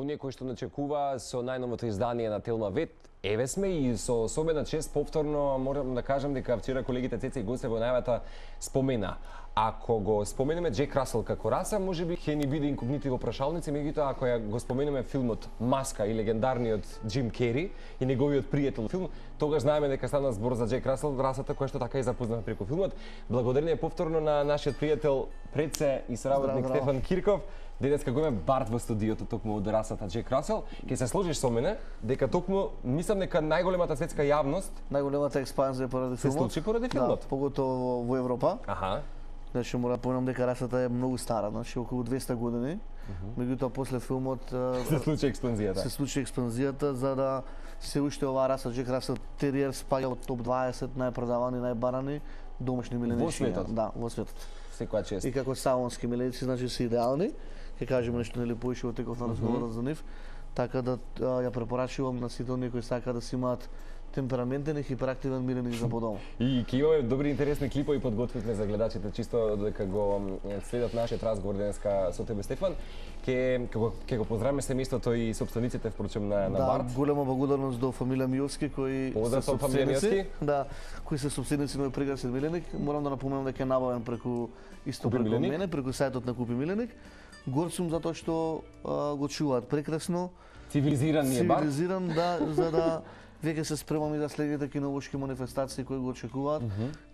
оние кои што начекува со најновото издание на Телма Вет, еве сме и со особена чест повторно морам да кажам дека вчера колегите Цеца и госте во најавата спомена. Ако го споменеме Джек Расел како раса, можеби ќе ни биде инкогнити во прашалници, меѓутоа ако ја го споменеме филмот Маска и легендарниот Джим Кери и неговиот пријател филм, тогаш знаеме дека стана збор за Джек Расел, расата која што така и запознавме преку филмот. Благодарение повторно на нашиот пријател Преце и соработник Стефан Кирков. Денеска го имаме Барт во студиото токму од расата Джек Расел. Ќе се сложиш со мене дека токму мислам дека најголемата светска јавност, најголемата експанзија поради се филмот. случи поради филмот. Да, поготово во Европа. Аха. Значи мора да помнам дека расата е многу стара, значи околу 200 години. Меѓутоа после филмот Се случи експанзијата. се случи експанзијата за да се уште оваа раса Джек Расел териер спаѓа од топ 20 најпродавани, најбарани домашни милени Во светот? Да, во светот. Секоја чест. И како саонски миленици, значи се идеални. Ќе кажеме нешто нели поише во теков на разговорот за нив. Така да ја препорачувам на сите оние кои сакаат да си имаат темпераментен и хиперактивен миленик за подома. И ќе имаме добри интересни клипови подготвивме за гледачите, чисто дека го следат нашиот разговор денеска со тебе Стефан. Ќе го поздравиме семејството и сопствениците впрочем на Барт. Да, голема благодарност до фамилија Миовски кои Поздрав се од фамилија Миовски. Да, кои се сопственици на прекрасен миленик. Морам да напоменам дека е набавен преку исто Купи преку миленик? мене, преку сајтот на Купи миленик. Горд сум затоа што го чуваат прекрасно. Цивилизиран ни е Барт. Цивилизиран, да, за да веќе се спремам и за следните кинолошки манифестации кои го очекуваат.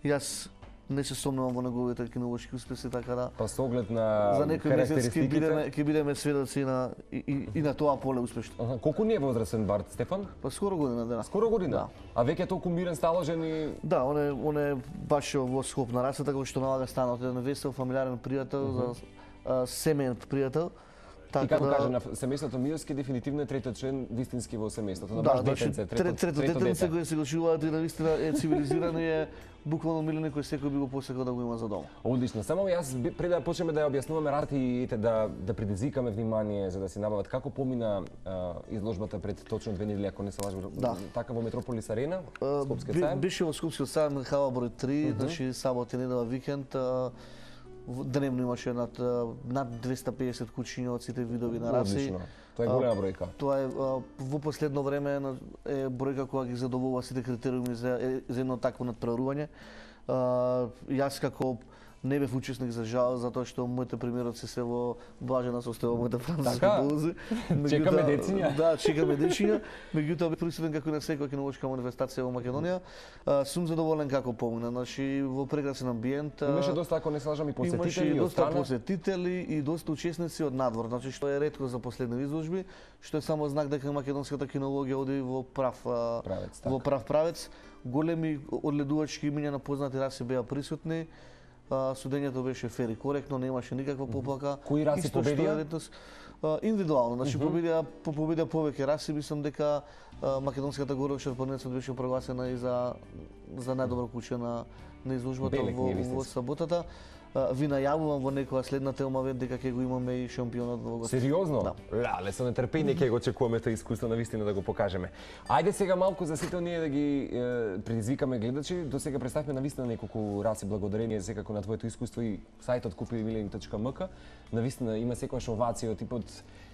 Јас не се сомневам во неговите кинолошки успеси, така да Па со оглед на за некој месец карактеристиките. ќе бидеме сведоци и на тоа поле успешно. Аха, колку ни е возрастен Барт Стефан? Па скоро година дена. Скоро година. Да. А веќе толку мирен, сталожен и Да, он е баш во скоп на расата, како што налага станот еден весел фамилиарен пријател, за семеен пријател. и како кажа на семејството Миовски дефинитивно е третиот член вистински во семејството. На баш детенце, трето детенце кој се го чуваат и навистина е цивилизиран и е буквално миленик кој секој би го посекал да го има за дома. Одлично. Само јас пред да почнеме да ја објаснуваме рати и да предизвикаме внимание за да се набават како помина изложбата пред точно 2 недели ако не се лажам. Да. Така во Метрополис Арена, Скопскиот сајм. Беше во Скопскиот сајм хала број 3, значи сабота и недела викенд. Дневно имаше над 250 кучиња од сите видови на раси. Одлично. Тоа е голема бројка. Тоа е во последно време е бројка која ги задоволува сите критериуми за едно такво надпреварување. Јас како не бев учесник за жал, затоа што моите примероци се во блажена состојба моите француски ползи. Чекаме дечиња. Да, чекаме дечиња. Меѓутоа бев присутен како на секоја кинолошка манифестација во Македонија. Сум задоволен како помина, значи во прекрасен амбиент. Имаше доста, ако не се лажам, и посетители Имаше од доста страна. посетители и доста учесници од надвор, значи што е ретко за последни изложби, што е само знак дека македонската кинологија оди во прав правец. во прав правец. Големи одледувачки имиња на познати раси беа присутни. Судењето беше фер и коректно, немаше никаква поплака. Кои раси Исто што победија? е ретос, индивидуално, значи победија повеќе раси, мислам дека македонската горовша првенство беше прогласена и за најдобро куче на изложбата Белек, ние во саботата. Ви најавувам во некоја следна Телма Вет дека ќе го имаме и шампионот во гости. Сериозно? Да. Леле, со нетрпение ќе го очекуваме тоа искуство навистина да го покажеме. Ајде сега малку за сите оние да ги предизвикаме гледачи. До сега представивме навистина неколку раси благодарение секако на твоето искуство и сајтот kupimileni.mk. Навистина има секојаш овација од типот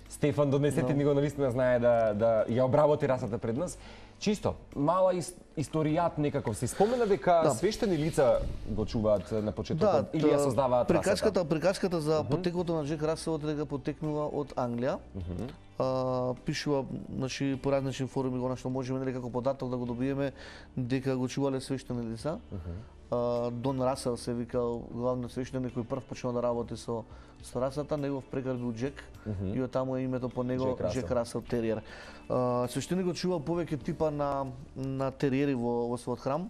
Стефан донесете ни го, навистина знае да ја обработи расата пред нас. Чисто, мала историјат некако се спомена дека свештени лица го чуваат на почетокот или ја создаваат расата. Приказката за потеклото на Джек Расел дека потекнува од Англија. Пишува, значи по различни форуми го што можеме нели како податок да го добиеме дека го чувале свештени лица. Дон Расел се викал главниот свештеник кој прв почнува да работи со расата, негов прекар бил Джек и од таму е името по него Джек Расел териер. Свештеникот чувал повеќе типа на териери во својот храм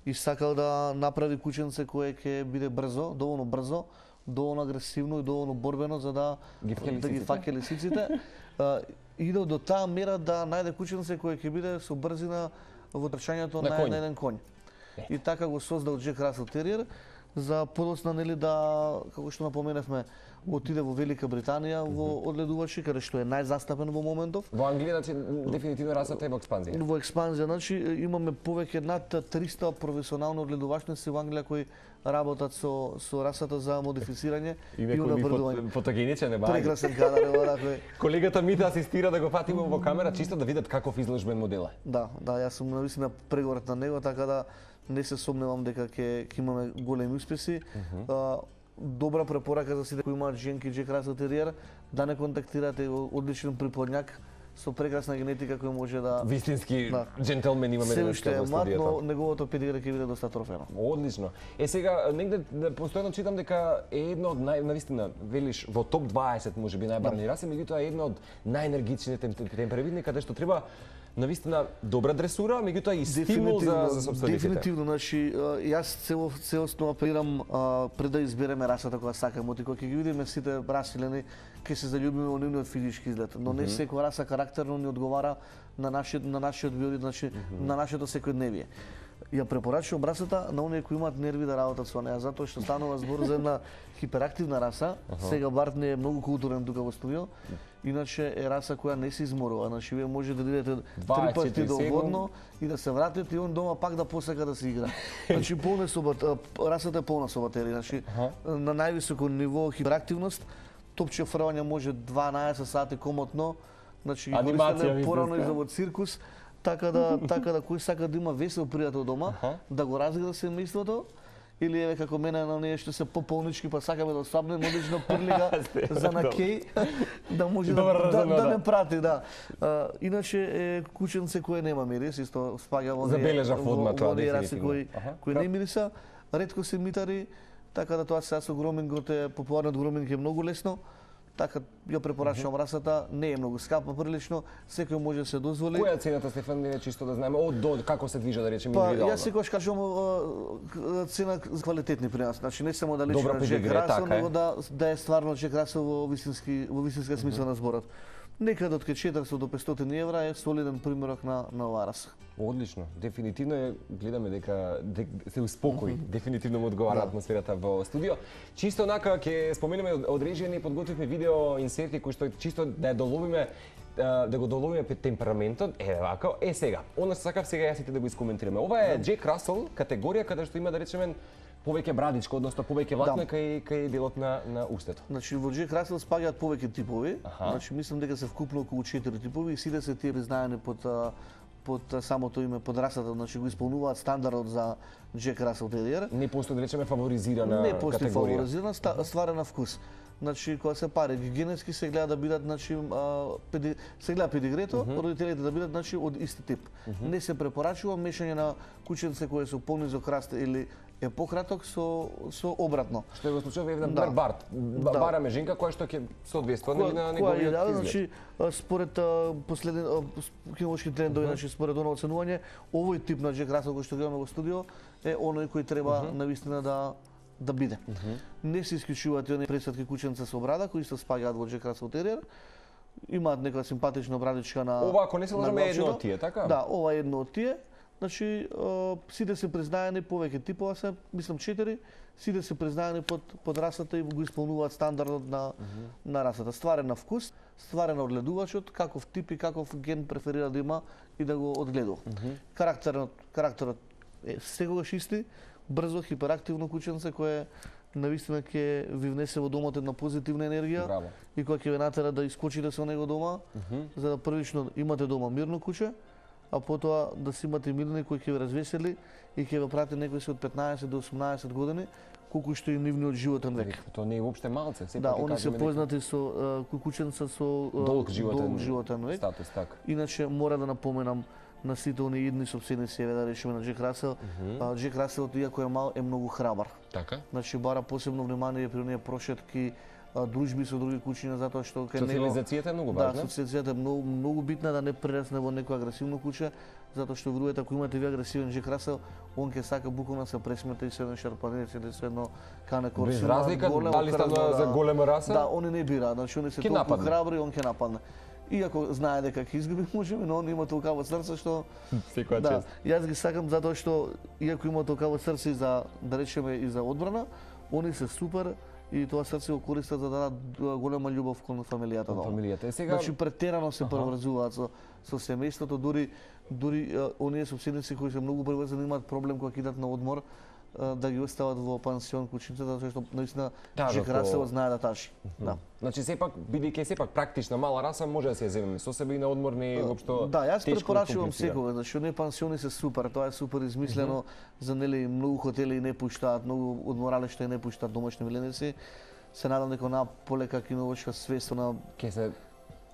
и сакал да направи кученце кое ќе биде брзо, доволно агресивно и доволно борбено за да ги фаќа лисиците. Идел до таа мера да најде кученце кое ќе биде со брзина во трчањето на еден конј. И така го создал Джек Расел териер. за подоцна нели да, како што напоменавме, отиде во Велика Британија во одледувачи, каде што е најзастапен во моментов. Во Англија, значи, дефинитивно расата е во експанзија. Во експанзија, значи, имаме повеќе над 300 професионални одледувачници во Англија кои работат со расата за модифицирање и унапредување. Фотогеничен е бај. Прекрасен кадар е вака. Колегата ми да асистира да го фатиме во камера, чисто да видат каков изложбен модел е. Да, јас сум навистина прегорет на него, така да не се сомневам дека ќе имаме големи успеси. Добра препорака за сите кои имаат женки Джек Расел Териер, да не контактирате одличен припладњак со прекрасна генетика кој може да... Вистински джентелмен имаме се денеска уште во е млад, студиото. но неговото педигре ќе биде доста трофено. Одлично. Сега, негде постојано читам дека е едно од навистина, велиш, во топ 20 можеби најбарни раси, меѓутоа е едно од најенергичните темпераментни, каде што треба навистина добра дресура, меѓутоа и стимул за сопствениците. Дефинитивно, значи јас целосно апелирам пред да избереме расата која сакаме, оти кога ќе ги видиме сите расилени, ќе се заљубиме во нивниот физички изглед, но не секоја раса карактерно ни одговара на нашиот биоритм, значи на нашето секојдневие. Ја препорачувам расата на оние кои имаат нерви да работат со неа, затоа што станува збор за една хиперактивна раса. Сега Барт не е многу културен тука во студио. Иначе е раса која не се изморува. Значи вие може да идете 3 пати доводно и да се вратите и он дома пак да посака да се игра. Значи расата е полна со батерии. Значи на највисоко ниво хиперактивност, топче фрлање може 12 сати комотно. Значи ги користеле порано и за во циркус. Така да кој сака да има весел пријател дома, да го разгледа семејството, или еве како мене на оние што се пополнички па сакаме да ослабнеме одлично прлига за на кеј, да може да не прати, да. Иначе е кученце кое нема мирис, исто спаѓа во оние раси кои не мириса, ретко се митари, така да тоа сега со громингот е популарниот громинг е многу лесно. Така ја препорачувам расата, не е многу скапа прилично, секој може да се дозволи. Која е цената, Стефан, чисто да знаеме од до како се движа, да речеме индивидуално? Јас секогаш кажувам цена за квалитетни при нас, значи не само да личи на Джек Расел, него да е стварно Джек Расел во вистинска смисла на зборот. Некаде од 400 до 500 евра е солиден примерок на оваа раса. Одлично. Дефинитивно гледаме дека се успокои. Дефинитивно му одговара атмосферата во студио. Чисто онака ќе споменеме одредени, подготвивме видео инсерти кои што чисто да доловиме да го доловиме темпераментот. Вака. Сега, она сакав сега јас да го искоментираме. Ова е Джек Расел категорија каде што има да речеме повеќе брадичко, односно повеќе влакна кај делот на устето. Значи во Джек Расел спаѓаат повеќе типови. Значи мислам дека се вкупно околу 4 типови и сите се тие признаени под самото име, под расата, значи го исполнуваат стандардот за Джек Расел Териер. Не постои да речеме фаворизирана категорија. Не постои фаворизирана, стварена вкус. Значи кога се пари генетски се гледа да бидат, значи се гледа педигрето, родителите да бидат значи од исти тип. Не се препорачува мешање на кученце кои се понизок раст или е пократок со обратно. Што е во случајот еден Барт. Бараме женка која што ќе соодветства на неговиот изглед. Значи според кинолошки трендови, значи според оно оценување, овој тип на Джек Расел кој што гледаме во студио е оној кој треба навистина да биде. Не се исклучуваат и оние пресватки кученца со брада кои исто спаѓаат во Джек Расел Териер. Имаат некоја симпатична брадичка на... Ова, ако не се лажаме, е едно од тие, така? Да, ова е едно од тие. Значи, сите се признаени, повеќе типова се, мислам 4, сите се признаени под расата и го исполнуваат стандардот на расата. Стварен на вкус, стварен на одледувачот, каков тип и каков ген преферира да има и да го одгледува. Карактерот е секогаш исти, брзо, хиперактивно кученце кое навистина ќе ви внесе во домот една позитивна енергија. Браво. И која ќе ве натера да искочите со него дома, за да првично имате дома мирно куче, а потоа да си имате милини кои ќе ве развесели и ќе ве прати некои се од 15 до 18 години, колку што е нивниот животен век. Тоа не е воопште малце, да, они се познати со кученца со долг животен век. Статус така. Иначе мора да напоменам на сите оние идни собственици, еве да речеме на Джек Расел. Джек Расел, иако е мал, е многу храбар. Така. Значи бара посебно внимание при оние прошетки, дружби со други кучиња, затоа што кај него социјализацијата е многу важна. Да, социјализацијата е многу битна, да не прерасне во некој агресивно куче, затоа што верувате ако имате ви агресивен Джек Расел, он ќе сака буквално се пресмете и се едно шарпанец или се едно кане корси. Без разлика дали стана за голема раса? Да, они не бира, значи они се толку храбри, он ќе нападне. Иако знае дека ќе изгуби, можеме, но он има толкаво срце што Секоја да, чест. јас ги сакам затоа што иако има толкаво срце и за да речеме и за одбрана, они се супер и тоа срце го користат за да дадат голема љубов кон фамилијата дома. Фамилијата. Сега Значи претерано се поврзуваат со семејството, дури оние собственици кои се многу приврзани имаат проблем кога ќе идат на одмор да ги остават во пансион кучињата, затоа што наистина Джек Расел знае да таши. Да. Значи сепак бидејќи е сепак практична мала раса, може да се ја земеме со себе и на одмор не воопшто. Да, јас препорачувам секогаш, значи оние пансиони се супер, тоа е супер измислено за нели многу хотели не пуштаат, многу одморалишта не пуштаат домашни миленици. Се надам дека на полека кинолошка свест на ќе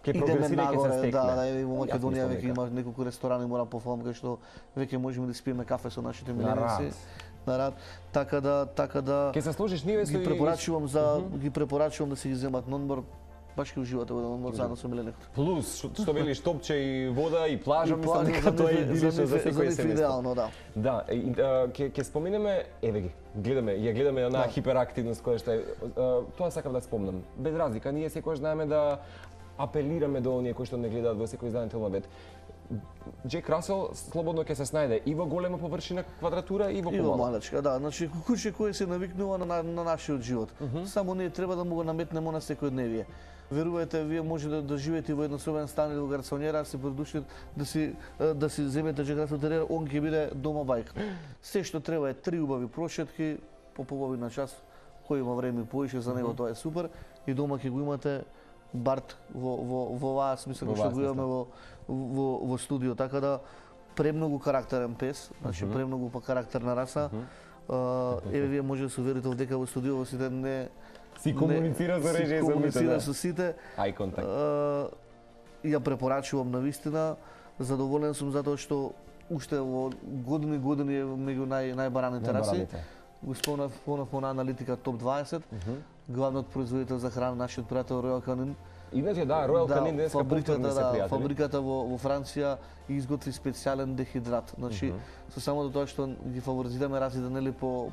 прогресира и ќе се стекне. Да, и во Македонија веќе има неколку ресторани мора по фам кај што веќе можеме да спиеме кафе со нашите миленици. На рад. Така да ќе се сложиш ниве со ги препорачувам да се ги земат на одмор. Баш ќе уживате во одмор заедно со миленикот. Плюс што велиш топче и вода и плажа, мислам дека тоа е идилично за секој семејство. Идеално, да. Да, ќе споменеме, еве ги, гледаме на хиперактивност која што е тоа сакам да спомнам. Без разлика, ние секогаш знаеме да апелираме до оние кои што не гледаат во секој издание Телмавет. Джек Расел слободно ќе се снајде и во голема површина квадратура и во помала. И во малечка, да. Значи куче кој се навикнува на нашиот живот. Само ние треба да му го наметнеме на секојдневие. Верувајте, вие може да живеете во еднособен стан или во гарсонјера, се продушите да си земете Джек Расел терер, он ќе биде дома бајка. Се што треба е 3 убави прошетки по половина час, кој има време поише за него, тоа е супер и дома ќе го имате Барт во оваа смисла кој што го имаме во студио, така да премногу карактерен пес, значи премногу карактерна раса. Еве вие може да се уверите дека во студио сите не си комуницира за режија за комуницира со сите. Ај контакт. Ја препорачувам навистина. Задоволен сум затоа што уште во години е меѓу најбараните раси. Го спомнав на аналитика топ 20. Главниот производител за храна, нашиот пријател Роял Канин. Иначе да, Роял Канин денеска повторно се пријатели. Фабриката во Франција изготви специјален дехидрат. Значи, со само до тоа што ги фаворизираме расите нели по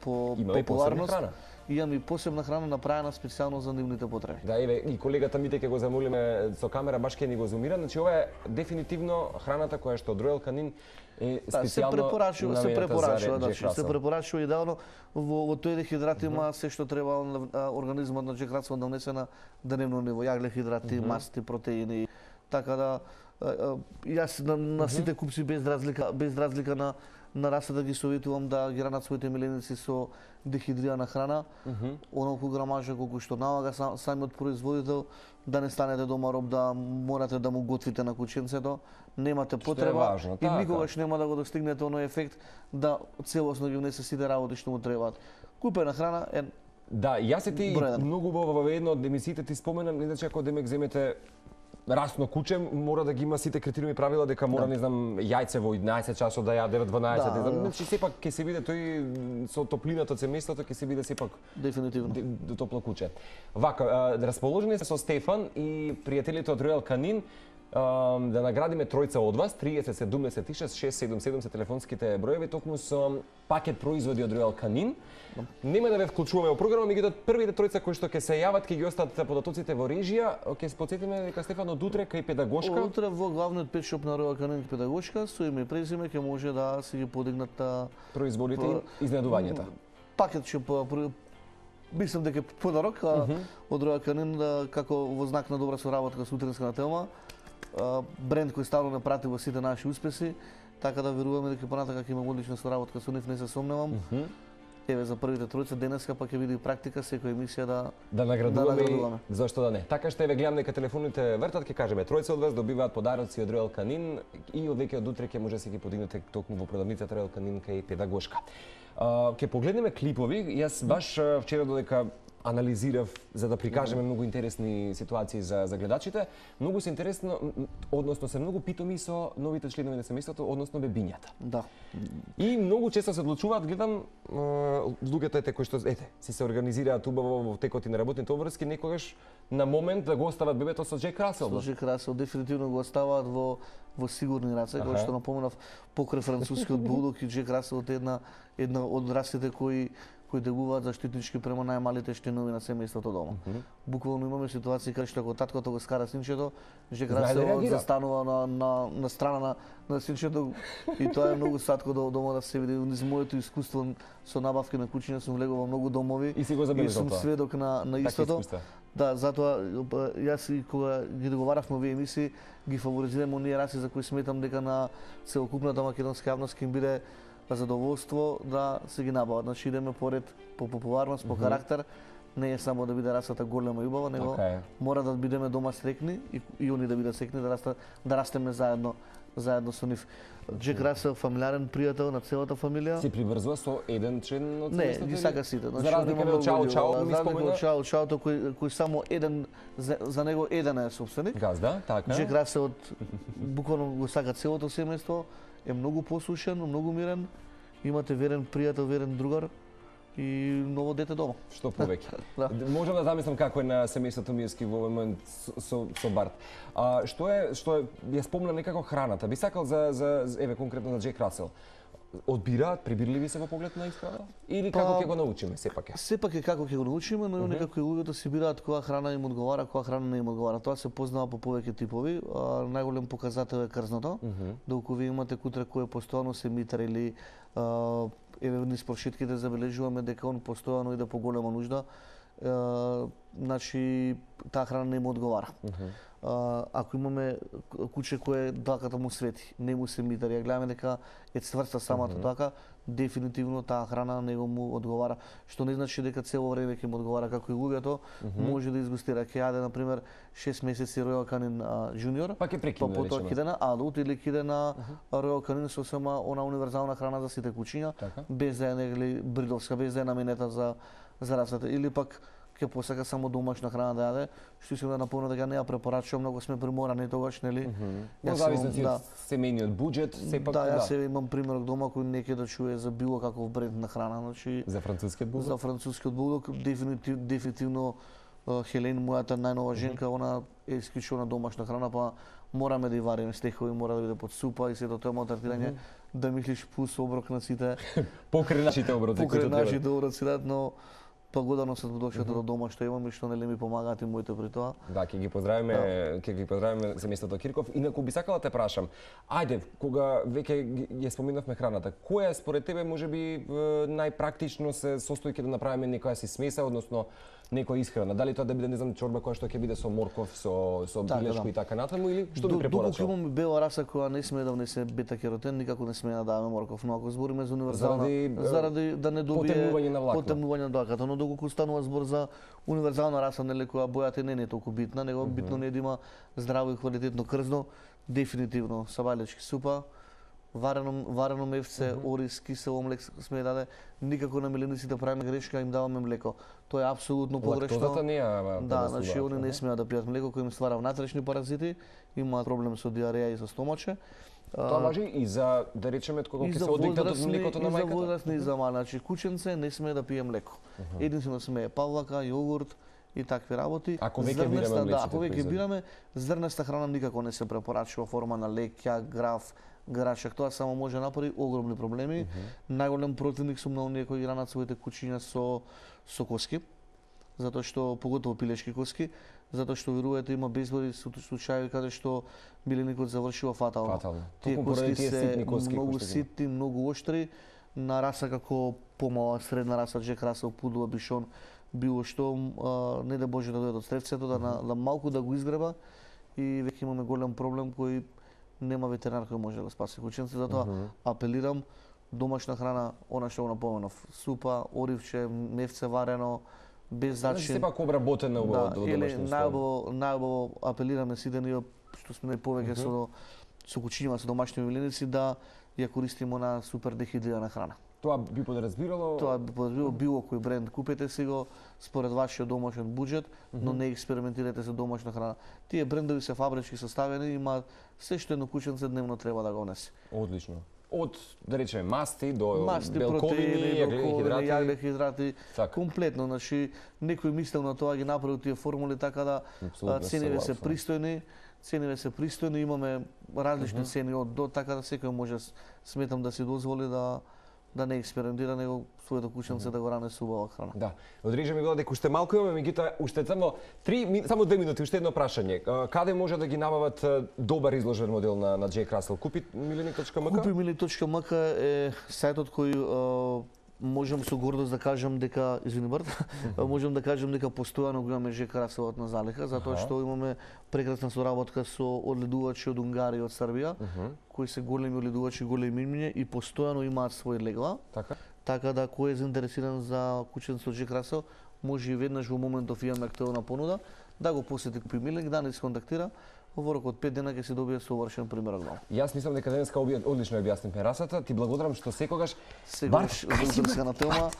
популарност. Имаме и посебна храна направена специјално за нивните потреби. Да, еве и колегата Мите ќе го замолиме со камера, баш ќе ни го зумира. Значи ова е дефинитивно храната која што од Роял Канин е специјално се препорачува идеално во тој дехидрат има се што треба организмот на Джек Расел да внесе на дневно ниво, јаглехидрати, масти, протеини. Така да јас на сите купци без разлика на расата ги советувам да ги ранат своите миленици со дехидрирана храна, онолку грамажа колку што налага самиот производител, да не станете дома роб да морате да му готвите на кученцето, немате потреба и никогаш нема да го достигнете оној ефект да целосно ги внесе сите работи што му требаат. Купена храна е да, јас ти многу во едно од емисиите ти споменам, иначе ако демек земете расно куче, мора да ги има сите критериуми и правила дека мора, не знам, јајце во 11 часот да јаде, 12, не знам, значи сепак ќе се биде тој со топлината од семејството ќе се биде сепак дефинитивно топло куче. Вака, расположени се со Стефан и пријателите од Роял Канин да наградиме тројца од вас, 30 76 677 се телефонските броеви, токму со пакет производи од Роял Канин. Нема да ве вклучуваме во програма, меѓутоа првите тројца кои што ќе се јават, ќе ги остат податоците во режија. Ќе се потсетиме дека Стефан од утре кај педагошка. Утре во главниот петшоп на Роял Канин педагошка, со име и презиме ќе може да се ги подигнат производите и изненадувањата. Пакет ќе мислам дека подарок од Роял Канин како во знак на добра соработка со утринска на Телма. Бренд кој стално не прати во сите наши успеси, така да веруваме дека понатака ќе имаме одлична соработка со нив, не се сомневам. Еве за првите тројца денеска пак ќе биде практика секоја емисија да наградуваме. Зошто да не? Така што еве гледам дека телефоните вртат, ќе кажеме тројца од вас добиваат подароци од Роял Канин и од веќе од утре ќе може да се ги подигнете токму во продавницата Роял Канин кај педагошка. Ќе погледнеме клипови. Јас баш вчера додека анализирав за да прикажеме многу интересни ситуации за гледачите. Многу се интересно, односно се многу питоми со новите членови на семејството, односно бебињата. Да. И многу често се одлучуваат, гледам луѓето кои што се организираат убаво во текот и на работните обврски, некогаш на момент да го остават бебето со Джек Расел. Со Джек Расел дефинитивно го оставаат во сигурни раце, кој што напоменав покрај францускиот булдог и Джек Расел е една од расите кои кои делуваат заштитнички према најмалите членови на семејството дома. Буквално имаме ситуации каде што ако таткото го скара синчето, Жек Знае да Расел реагира. застанува на страна на синчето и тоа е многу сладко дома да се види. Низ моето искуство со набавки на кучиња сум влегол во многу домови И си го и забележал сум тоа. сведок на Такви истото. искуства. Да, затоа јас и кога ги договаравме овие емисии, ги фаворизираме оние раси за кои сметам дека на целокупната македонска јавност ќе им биде задоволство да се ги набават. Значи идеме поред по популарност, по карактер, не е само да биде расата голема и убава, него Така е. мора да бидеме дома срекни и они да бидат срекни, да растеме заедно со нив. Джек Расел фамилиарен пријател на целата фамилија. Се приврзува со еден член од Не, семејството? ги или? сака сите. За разлика од Чао Чао ми за разлика спомена. од Чао Чаото кој само еден за него еден е собственик. Газда, така. Джек Расел буквално го сака целото семејство, е многу послушен, многу мирен, имате верен пријател, верен другар и ново дете дома. Што повеќе. Да. Можам да замислам како е на семејството Мирски во момент со Барт. Што ја спомна некако храната. Би сакал за еве конкретно за Джек Расел. Одбираат, прибирливи се во поглед на исхрана? Или како ќе го научиме сепак е? Сепак е како ќе го научиме, но некако и луѓето си бираат која храна им одговара, која храна не им одговара. Тоа се познава по повеќе типови. Најголем показател е крзното. Доколку вие имате кутре кој постојано се митар или еве низ прошитките забележуваме дека он постојано иде по голема нужда, значи таа храна не му одговара. Ако имаме куче кое длаката му свети, не му се митар, ја гледаме дека е цврста самата длака, дефинитивно таа храна не му одговара, што не значи дека цело време ќе му одговара како и луѓето, може да изгустира, ќе јаде на пример 6 месеци Ројал Канин Junior, Па ќе прекине, па потоа речеме. ќе иде на Адулт или ќе иде на Ројал Канин со сама она универзална храна за сите кучиња, Така. без да е негли бридовска, без да е наменета за расата, или пак ќе посака само домашна храна да јаде, што искам да напомнам дека не ја препорачувам, многу сме приморани тогаш, нели? Во Јас зависност имам- од семејниот буџет, сепак да, јас сега имам примерок дома кој не ќе да чуе за било каков бренд на храна, значи За францускиот булдог? за францускиот булдог дефинитивно Хелен, мојата најнова женка, она е исклучно домашна храна, па мораме да ја вариме стехови, мора да биде под супа и сето тоа малтретирање, да мислиш пус оброк на сите, Покрај нашите оброци кои покрај што треба. нашите оброци, но погодано се подошата до дома што имам и што нели ми помагаат и моите при тоа. Да, ќе ги поздравиме семејството Кирков. Инаку би сакала те прашам, ајде, кога веќе ја споменавме храната, која според тебе можеби најпрактично се состои да направиме некоја си смеса, односно некоја исхрана? Дали тоа да биде, не знам, чорба која што ќе биде со морков, со Така, билешко да. и така натаму, или што би Доколку препорачал? имаме бела раса која не смее да внесе бета-керотен, никако не смее да даваме морков, но ако збориме за универзална, заради да не добие потемнување на влакно. потемнување на длаката, но доколку станува збор за универзална раса, нели која бојата не е толку битна, него битно не е да има здраво и квалитетно крзно, дефинитивно сабајлечки супа, варено мевце, ориз, кисело млек сме даде, никако на милениците правиме грешка, им даваме млеко. Тоа е апсолутно погрешно. Лактозата не ја Да, значи они не смеат да пијат млеко кој им ствара внатрешни паразити, имаат проблем со диареја и со стомаче. Тоа важи и за, да речеме, кога И ќе за се одвикнат од возрастни, млекото на и за мајката? возрастни и за мали. Значи кученце не смее да пие млеко. Единствено смее павлака, јогурт и такви работи. Ако веќе бираме да, млечните ако веќе производи. бираме, зрнеста храна никако не се препорачува форма на леќа, граф, грачак, тоа само може да направи огромни проблеми. Најголем противник сум на оние кои ги ранат своите кучиња со коски, затоа што поготово пилешки коски, затоа што верувате има безброј случаи каде што миленикот завршува фатално. Фатално. Тие Токму поради коски тие се ситни коски кои многу што ги има. ситни, многу оштри, на раса како помала средна раса, Джек Расел, пудела, бишон, било што, не да Боже да дојде од стревцето, да малку да го изгреба и веќе имаме голем проблем кој нема ветеринар кој може да го спаси кученце, затоа апелирам домашна храна, она што го напоменав, супа, оривче, мевце варено, без Значи зачин. сепак обработена во Да, до или домашни услови. најубаво апелираме сите ние што сме повеќе со кучиња, со домашни миленици да ја користиме на супер дехидрирана храна. Тоа би подразбирало Тоа би подразбирало било кој бренд, купете си го според вашиот домашен буџет, но не експериментирате со домашна храна. Тие брендови се фабрички составени, има се што едно кученце дневно треба да го несе. одлично. Од, да речеме, масти до Масти, белковини, протеини, хидрати. јаглехидрати, Така. комплетно, значи некој мислел на тоа, ги направил тие формули така да Апсолутно цениве се согласен. пристојни, имаме различни цени од до, така да секој може, сметам да си дозволи да да не експериментира, него своето кученце да го ране со убава храна. Да. Одрижа ми било дека уште малку имаме, меѓутоа уште само само 2 минути, уште едно прашање. Каде може да ги набават добар изложен модел на Джек Расел? Купи milinik.mk? Купи milinik.mk е сајтот кој можам со гордост да кажам дека, извини Барт, можам да кажам дека постојано го имаме Джек Раселот на залика, затоа што имаме прекрасна соработка со одледувачи од Унгарија и од Србија, кои се големи одледувачи, големи имиња и постојано имаат свој легла. Така да кој е заинтересиран за кученцето Джек Расел, може и веднаш во моментов имаме актуелна понуда, да го посети Купи Милинг, да не се контактира. Во рок од 5 дена ќе се добие совршен примерок дом. Јас мислам дека денеска одлично објаснивме расата. Ти благодарам што секогаш на тема.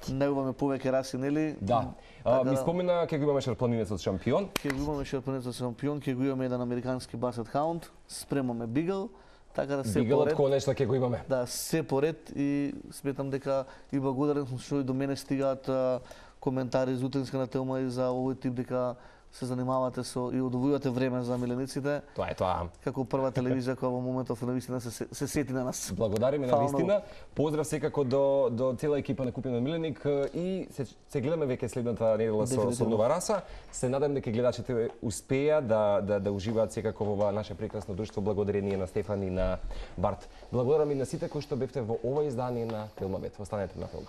Најубаваме повеќе раси, нели? Да. Ми спомена ќе го имаме шарпланинецот шампион. Ќе го имаме шарпланинецот шампион, ќе го имаме еден американски басет хаунд, спремаме бигл. Така да се Бигалот конечно ќе го имаме. Да, се поред и сметам дека и благодарен сум што и до мене стигаат коментари за утринска тема и за овој тип дека се занимавате со и одвојувате време за милениците. Тоа е тоа. Како прва телевизија која во моментов навистина се сети на нас. Благодариме навистина. Поздрав секако до цела екипа на Купиме Миленик и се гледаме веќе следната недела со нова раса. Се надам дека гледачите успеа да уживаат секако во ова наше прекрасно друштво благодарение на Стефан и на Барт. Благодарам и на сите кои што бевте во ова издание на Филмавет. Останете на филма.